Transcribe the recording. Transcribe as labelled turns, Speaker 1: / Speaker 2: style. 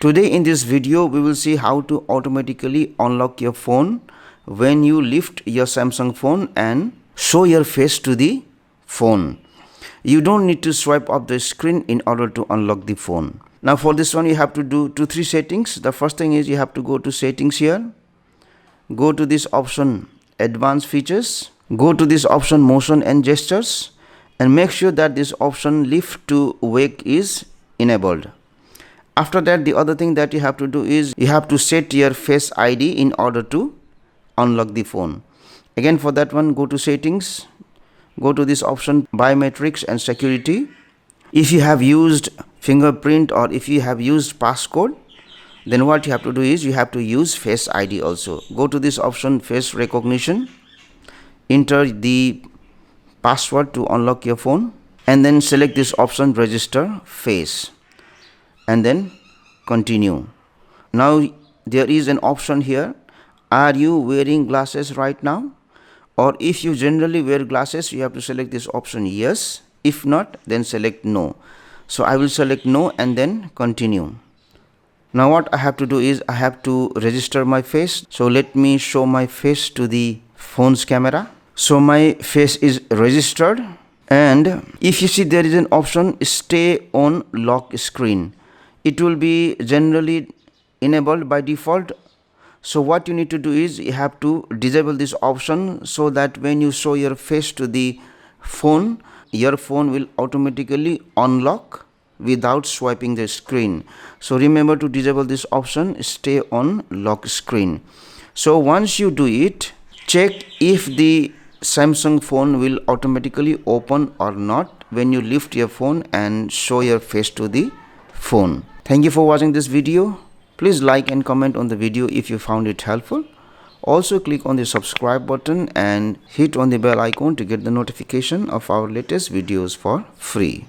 Speaker 1: Today in this video we will see how to automatically unlock your phone when you lift your Samsung phone and show your face to the phone. You don't need to swipe up the screen in order to unlock the phone. Now for this one you have to do 2-3 settings. The first thing is you have to go to settings here. Go to this option advanced features. Go to this option motion and gestures and make sure that this option lift to wake is enabled. After that, the other thing that you have to do is you have to set your face ID in order to unlock the phone. Again, for that one, go to settings, go to this option biometrics and security. If you have used fingerprint or if you have used passcode, then what you have to do is you have to use face ID also. Go to this option face recognition, enter the password to unlock your phone and then select this option register face and then continue. Now there is an option here, are you wearing glasses right now? Or if you generally wear glasses, you have to select this option yes. If not, then select no. So I will select no and then continue. Now what I have to do is I have to register my face. So let me show my face to the phone's camera. So my face is registered, and if you see there is an option stay on lock screen. It will be generally enabled by default. So what you need to do is you have to disable this option so that when you show your face to the phone, your phone will automatically unlock without swiping the screen. So remember to disable this option stay on lock screen. So once you do it, check if the Samsung phone will automatically open or not when you lift your phone and show your face to the phone. Thank you for watching this video. Please like and comment on the video if you found it helpful. Also click on the subscribe button and hit on the bell icon to get the notification of our latest videos for free.